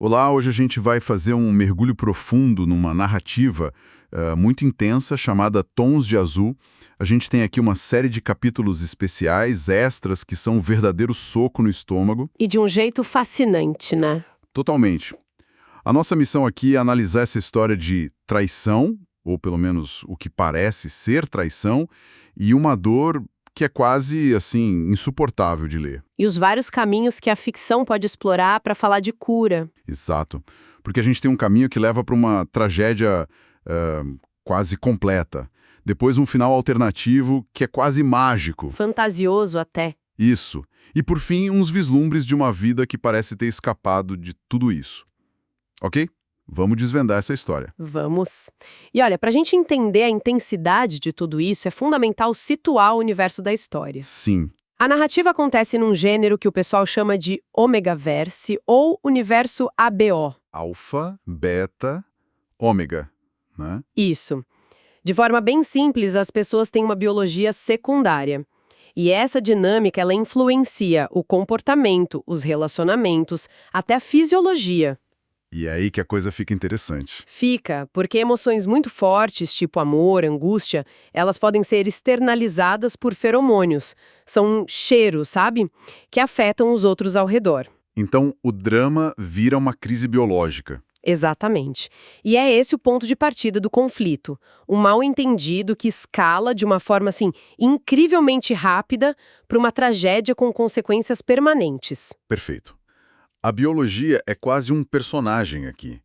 Olá, hoje a gente vai fazer um mergulho profundo numa narrativa muito intensa chamada Tons de Azul. A gente tem aqui uma série de capítulos especiais, extras, que são um verdadeiro soco no estômago. E de um jeito fascinante, né? Totalmente. A nossa missão aqui é analisar essa história de traição, ou pelo menos o que parece ser traição, e uma dor que é quase, assim, insuportável de ler. E os vários caminhos que a ficção pode explorar para falar de cura. Exato. Porque a gente tem um caminho que leva para uma tragédia quase completa. Depois um final alternativo que é quase mágico. Fantasioso até. Isso. E por fim, uns vislumbres de uma vida que parece ter escapado de tudo isso. Ok? Vamos desvendar essa história. Vamos. E olha, para a gente entender a intensidade de tudo isso, é fundamental situar o universo da história. Sim. A narrativa acontece num gênero que o pessoal chama de Omegaverse ou universo ABO. Alfa, beta, ômega, né? Isso. De forma bem simples, as pessoas têm uma biologia secundária. E essa dinâmica, ela influencia o comportamento, os relacionamentos, até a fisiologia. E é aí que a coisa fica interessante. Fica, porque emoções muito fortes, tipo amor, angústia, elas podem ser externalizadas por feromônios. São cheiros, sabe? Que afetam os outros ao redor. Então, o drama vira uma crise biológica. Exatamente. E é esse o ponto de partida do conflito. Um mal-entendido que escala de uma forma, assim, incrivelmente rápida para uma tragédia com consequências permanentes. Perfeito. A biologia é quase um personagem aqui.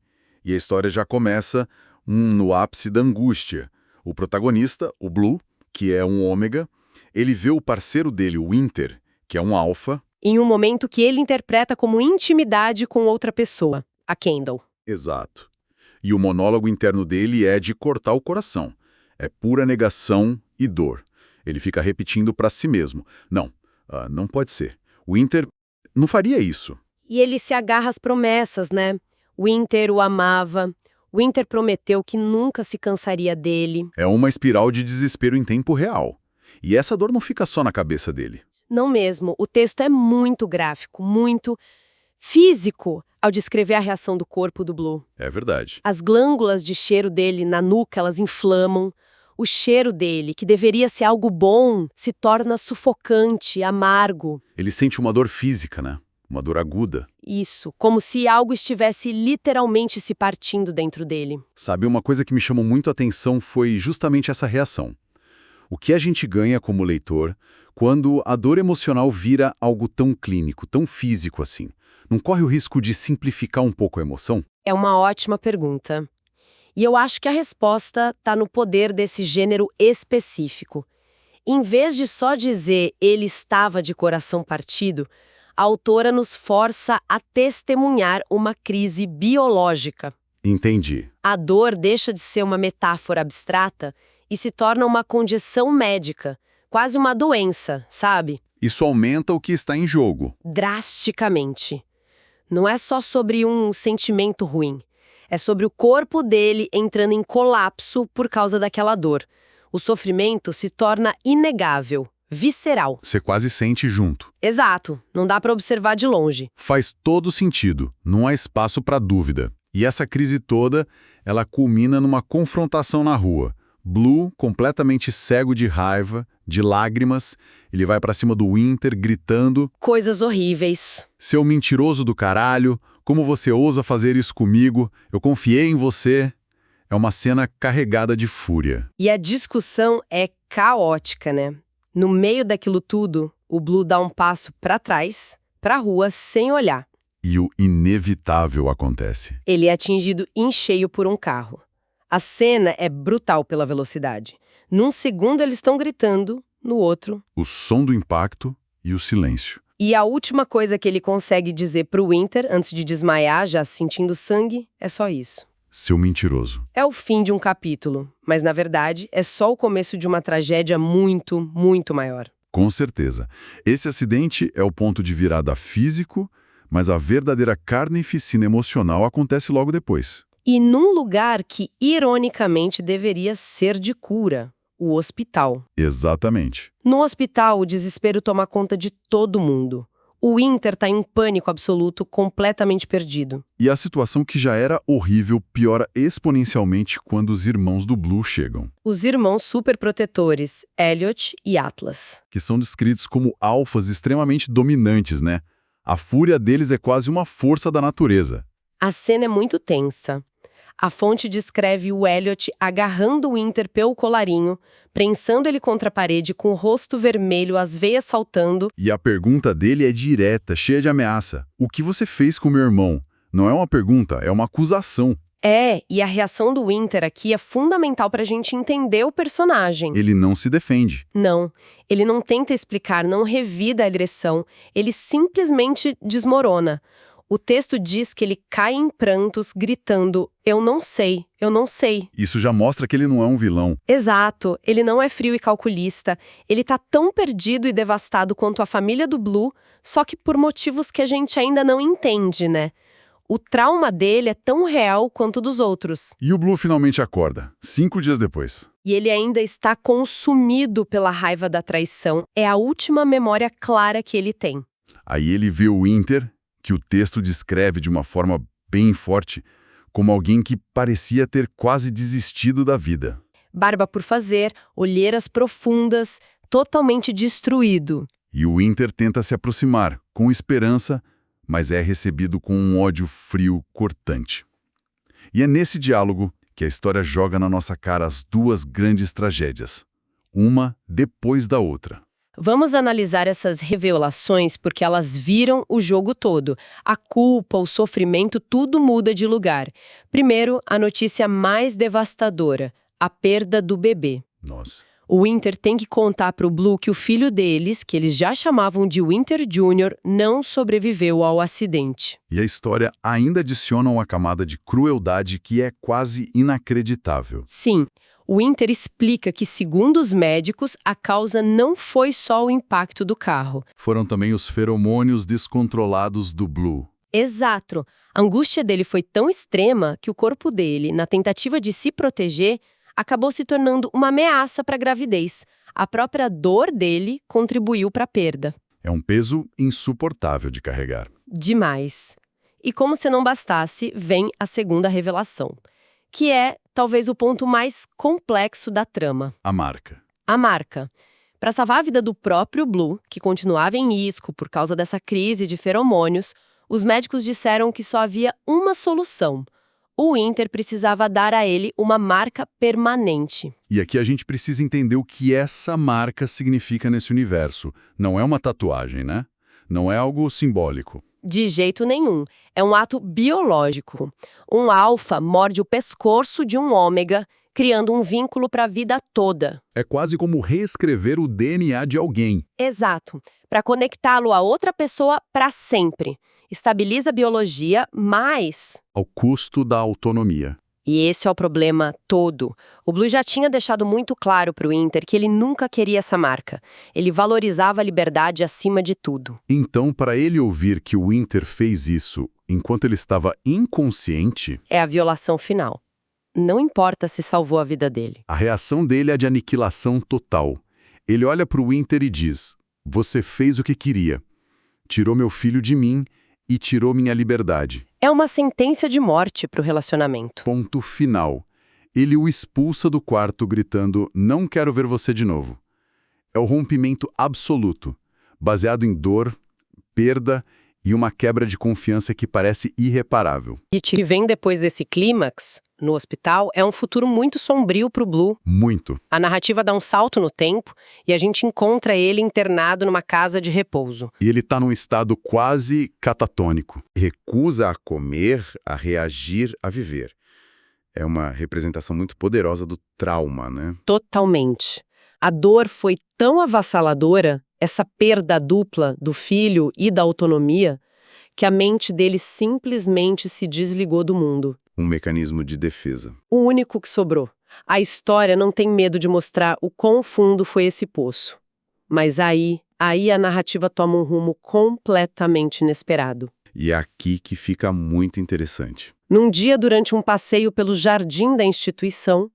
E a história já começa no ápice da angústia. O protagonista, o Blue, que é um ômega, ele vê o parceiro dele, o Winter, que é um alfa. Em um momento que ele interpreta como intimidade com outra pessoa, a Kendall. Exato. E o monólogo interno dele é de cortar o coração. É pura negação e dor. Ele fica repetindo para si mesmo. Não, não pode ser. O Winter não faria isso. E ele se agarra às promessas, né? Winter o amava. Winter prometeu que nunca se cansaria dele. É uma espiral de desespero em tempo real. E essa dor não fica só na cabeça dele. Não mesmo. O texto é muito gráfico, muito físico ao descrever a reação do corpo do Blue. É verdade. As glândulas de cheiro dele na nuca, elas inflamam. O cheiro dele, que deveria ser algo bom, se torna sufocante, amargo. Ele sente uma dor física, né? Uma dor aguda. Isso, como se algo estivesse literalmente se partindo dentro dele. Sabe, uma coisa que me chamou muito a atenção foi justamente essa reação. O que a gente ganha como leitor quando a dor emocional vira algo tão clínico, tão físico assim? Não corre o risco de simplificar um pouco a emoção? É uma ótima pergunta. E eu acho que a resposta está no poder desse gênero específico. Em vez de só dizer ele estava de coração partido, a autora nos força a testemunhar uma crise biológica. Entendi. A dor deixa de ser uma metáfora abstrata e se torna uma condição médica, quase uma doença, sabe? Isso aumenta o que está em jogo. Drasticamente. Não é só sobre um sentimento ruim. É sobre o corpo dele entrando em colapso por causa daquela dor. O sofrimento se torna inegável, visceral. Você quase sente junto. Exato, não dá para observar de longe. Faz todo sentido, não há espaço para dúvida. E essa crise toda, ela culmina numa confrontação na rua. Blue, completamente cego de raiva, de lágrimas, ele vai pra cima do Winter gritando: Coisas horríveis. "Seu mentiroso do caralho, como você ousa fazer isso comigo? Eu confiei em você." É uma cena carregada de fúria. E a discussão é caótica, né? No meio daquilo tudo, o Blue dá um passo para trás, pra rua, sem olhar. E o inevitável acontece. Ele é atingido em cheio por um carro. A cena é brutal pela velocidade. Num segundo eles estão gritando, no outro... O som do impacto e o silêncio. E a última coisa que ele consegue dizer pro Winter, antes de desmaiar, já sentindo sangue, é só isso. Seu mentiroso. É o fim de um capítulo, mas na verdade é só o começo de uma tragédia muito, muito maior. Com certeza. Esse acidente é o ponto de virada físico, mas a verdadeira carnificina emocional acontece logo depois. E num lugar que, ironicamente, deveria ser de cura, o hospital. Exatamente. No hospital, o desespero toma conta de todo mundo. O Winter tá em um pânico absoluto, completamente perdido. E a situação que já era horrível piora exponencialmente quando os irmãos do Blue chegam, Os irmãos superprotetores, Elliot e Atlas. que são descritos como alfas extremamente dominantes, né? A fúria deles é quase uma força da natureza. A cena é muito tensa. A fonte descreve o Elliot agarrando o Winter pelo colarinho, prensando ele contra a parede com o rosto vermelho, as veias saltando. E a pergunta dele é direta, cheia de ameaça. O que você fez com meu irmão? Não é uma pergunta, é uma acusação. E a reação do Winter aqui é fundamental pra gente entender o personagem. Ele não se defende. Não, ele não tenta explicar, não revida a agressão, ele simplesmente desmorona. O texto diz que ele cai em prantos, gritando, eu não sei, eu não sei. Isso já mostra que ele não é um vilão. Exato, ele não é frio e calculista, ele tá tão perdido e devastado quanto a família do Blue, só que por motivos que a gente ainda não entende, né? O trauma dele é tão real quanto dos outros. E o Blue finalmente acorda, 5 dias depois. E ele ainda está consumido pela raiva da traição. É a última memória clara que ele tem. Aí ele vê o Winter, que o texto descreve de uma forma bem forte, como alguém que parecia ter quase desistido da vida. Barba por fazer, olheiras profundas, totalmente destruído. E o Winter tenta se aproximar, com esperança, mas é recebido com um ódio frio cortante. E é nesse diálogo que a história joga na nossa cara as duas grandes tragédias, uma depois da outra. Vamos analisar essas revelações porque elas viram o jogo todo. A culpa, o sofrimento, tudo muda de lugar. Primeiro, a notícia mais devastadora, a perda do bebê. Nossa. O Winter tem que contar para o Blue que o filho deles, que eles já chamavam de Winter Jr., não sobreviveu ao acidente. E a história ainda adiciona uma camada de crueldade que é quase inacreditável. Sim. O Winter explica que, segundo os médicos, a causa não foi só o impacto do carro. Foram também os feromônios descontrolados do Blue. Exato. A angústia dele foi tão extrema que o corpo dele, na tentativa de se proteger, acabou se tornando uma ameaça para a gravidez. A própria dor dele contribuiu para a perda. É um peso insuportável de carregar. Demais. E como se não bastasse, vem a segunda revelação, que é talvez o ponto mais complexo da trama. A marca. A marca. Para salvar a vida do próprio Blue, que continuava em risco por causa dessa crise de feromônios, os médicos disseram que só havia uma solução. O Winter precisava dar a ele uma marca permanente. E aqui a gente precisa entender o que essa marca significa nesse universo. Não é uma tatuagem, né? Não é algo simbólico. De jeito nenhum. É um ato biológico. Um alfa morde o pescoço de um ômega, criando um vínculo para a vida toda. É quase como reescrever o DNA de alguém. Exato. Para conectá-lo a outra pessoa para sempre. Estabiliza a biologia, mas... Ao custo da autonomia. E esse é o problema todo. O Blue já tinha deixado muito claro para o Winter que ele nunca queria essa marca. Ele valorizava a liberdade acima de tudo. Então, para ele ouvir que o Winter fez isso enquanto ele estava inconsciente... É a violação final. Não importa se salvou a vida dele. A reação dele é de aniquilação total. Ele olha para o Winter e diz, você fez o que queria. Tirou meu filho de mim e tirou minha liberdade. É uma sentença de morte para o relacionamento. Ponto final. Ele o expulsa do quarto gritando, não quero ver você de novo. É o rompimento absoluto, baseado em dor, perda e uma quebra de confiança que parece irreparável. E que vem depois desse clímax, no hospital, é um futuro muito sombrio para o Blue. Muito. A narrativa dá um salto no tempo e a gente encontra ele internado numa casa de repouso. E ele está num estado quase catatônico. Recusa a comer, a reagir, a viver. É uma representação muito poderosa do trauma, né? Totalmente. A dor foi tão avassaladora, essa perda dupla do filho e da autonomia, que a mente dele simplesmente se desligou do mundo. Um mecanismo de defesa. O único que sobrou. A história não tem medo de mostrar o quão fundo foi esse poço. Mas aí a narrativa toma um rumo completamente inesperado. E é aqui que fica muito interessante. Num dia, durante um passeio pelo jardim da instituição,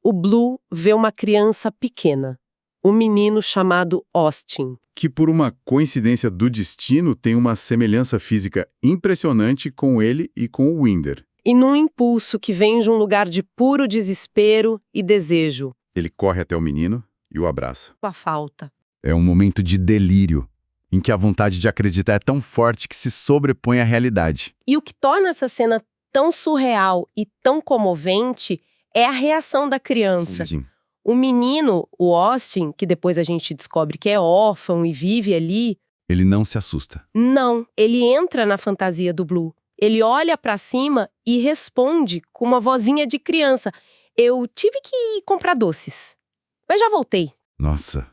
o Blue vê uma criança pequena, um menino chamado Austin. Que por uma coincidência do destino tem uma semelhança física impressionante com ele e com o Winder. E num impulso que vem de um lugar de puro desespero e desejo. Ele corre até o menino e o abraça. Com a falta. É um momento de delírio, em que a vontade de acreditar é tão forte que se sobrepõe à realidade. E o que torna essa cena tão surreal e tão comovente é a reação da criança. Sim. O menino, o Austin, que depois a gente descobre que é órfão e vive ali, Ele não se assusta. não, ele entra na fantasia do Blue. Ele olha pra cima e responde com uma vozinha de criança. Eu tive que ir comprar doces, mas já voltei. Nossa.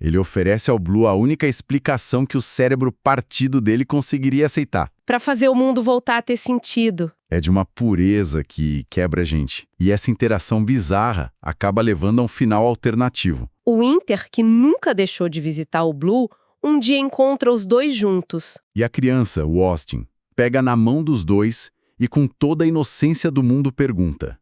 Ele oferece ao Blue a única explicação que o cérebro partido dele conseguiria aceitar. Pra fazer o mundo voltar a ter sentido. É de uma pureza que quebra a gente. E essa interação bizarra acaba levando a um final alternativo. O Winter, que nunca deixou de visitar o Blue, um dia encontra os dois juntos. E a criança, o Austin, pega na mão dos dois e com toda a inocência do mundo pergunta: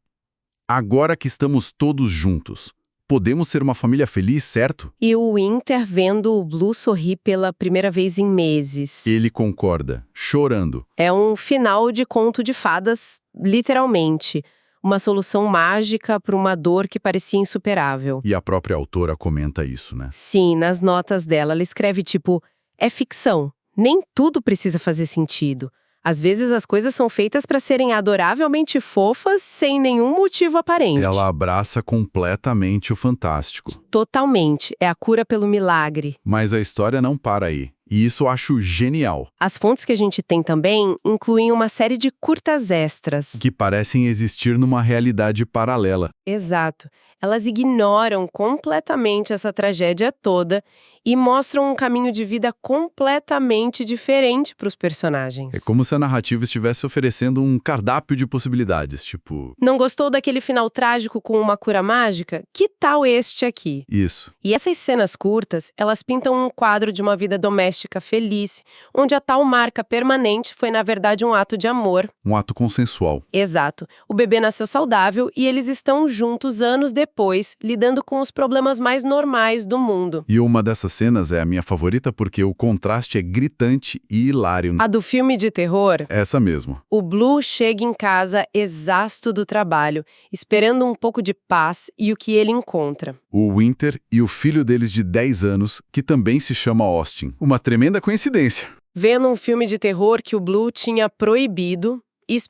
agora que estamos todos juntos, podemos ser uma família feliz, certo? E o Winter vendo o Blue sorrir pela primeira vez em meses. Ele concorda, chorando. É um final de conto de fadas, literalmente. Uma solução mágica para uma dor que parecia insuperável. E a própria autora comenta isso, né? Sim, nas notas dela, ela escreve tipo, é ficção. Nem tudo precisa fazer sentido. Às vezes as coisas são feitas para serem adoravelmente fofas sem nenhum motivo aparente. Ela abraça completamente o fantástico. Totalmente. É a cura pelo milagre. Mas a história não para aí. E isso eu acho genial. As fontes que a gente tem também incluem uma série de curtas extras. Que parecem existir numa realidade paralela. Exato. Elas ignoram completamente essa tragédia toda e mostram um caminho de vida completamente diferente para os personagens. É como se a narrativa estivesse oferecendo um cardápio de possibilidades, tipo... Não gostou daquele final trágico com uma cura mágica? Que tal este aqui? Isso. E essas cenas curtas, elas pintam um quadro de uma vida doméstica feliz, onde a tal marca permanente foi, na verdade, um ato de amor. Um ato consensual. Exato. O bebê nasceu saudável e eles estão juntos anos depois, lidando com os problemas mais normais do mundo. E uma dessas cenas é a minha favorita porque o contraste é gritante e hilário. A do filme de terror? Essa mesmo. O Blue chega em casa exausto do trabalho, esperando um pouco de paz e o que ele encontra. O Winter e o filho deles de 10 anos, que também se chama Austin. Uma tremenda coincidência. Vendo um filme de terror que o Blue tinha proibido,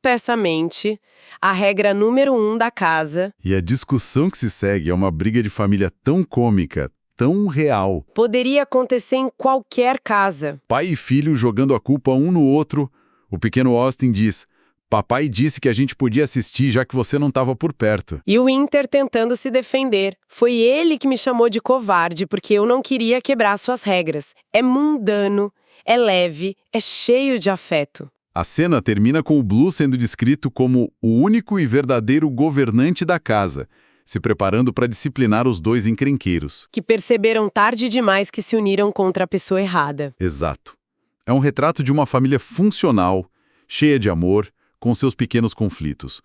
expressamente, a regra número 1 da casa. E a discussão que se segue é uma briga de família tão cômica, tão real. Poderia acontecer em qualquer casa. Pai e filho jogando a culpa um no outro. O pequeno Austin diz: papai disse que a gente podia assistir já que você não estava por perto. E o Winter tentando se defender. Foi ele que me chamou de covarde porque eu não queria quebrar suas regras. É mundano, é leve, é cheio de afeto. A cena termina com o Blue sendo descrito como o único e verdadeiro governante da casa, se preparando para disciplinar os dois encrenqueiros. Que perceberam tarde demais que se uniram contra a pessoa errada. Exato. É um retrato de uma família funcional, cheia de amor, com seus pequenos conflitos.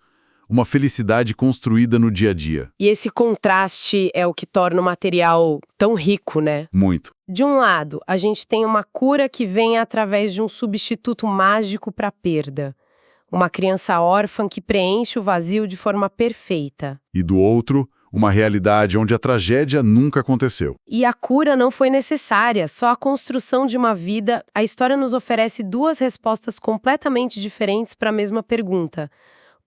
Uma felicidade construída no dia a dia. E esse contraste é o que torna o material tão rico, né? Muito. De um lado, a gente tem uma cura que vem através de um substituto mágico para a perda. Uma criança órfã que preenche o vazio de forma perfeita. E do outro, uma realidade onde a tragédia nunca aconteceu. E a cura não foi necessária, só a construção de uma vida. A história nos oferece duas respostas completamente diferentes para a mesma pergunta.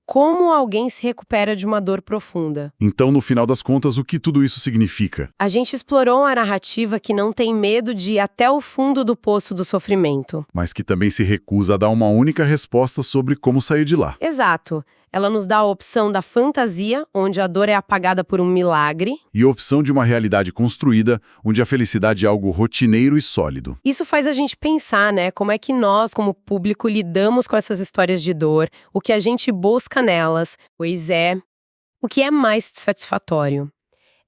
Como alguém se recupera de uma dor profunda? Então, no final das contas, o que tudo isso significa? A gente explorou uma narrativa que não tem medo de ir até o fundo do poço do sofrimento. Mas que também se recusa a dar uma única resposta sobre como sair de lá. Exato. Ela nos dá a opção da fantasia, onde a dor é apagada por um milagre. E a opção de uma realidade construída, onde a felicidade é algo rotineiro e sólido. Isso faz a gente pensar, né? Como é que nós, como público, lidamos com essas histórias de dor, o que a gente busca nelas. Pois é, o que é mais satisfatório?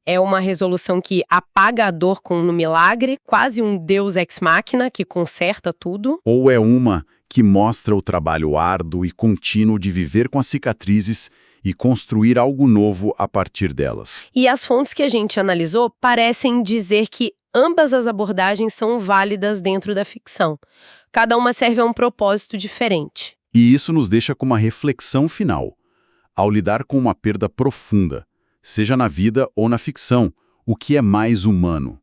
É uma resolução que apaga a dor com um milagre, quase um deus ex machina que conserta tudo? Ou é uma que mostra o trabalho árduo e contínuo de viver com as cicatrizes e construir algo novo a partir delas. E as fontes que a gente analisou parecem dizer que ambas as abordagens são válidas dentro da ficção. Cada uma serve a um propósito diferente. E isso nos deixa com uma reflexão final. Ao lidar com uma perda profunda, seja na vida ou na ficção, o que é mais humano?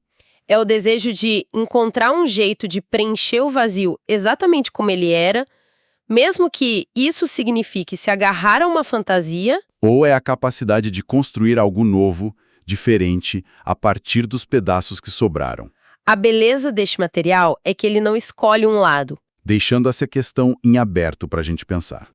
É o desejo de encontrar um jeito de preencher o vazio exatamente como ele era, mesmo que isso signifique se agarrar a uma fantasia, Ou é a capacidade de construir algo novo, diferente, a partir dos pedaços que sobraram? a beleza deste material é que ele não escolhe um lado. Deixando essa questão em aberto para a gente pensar.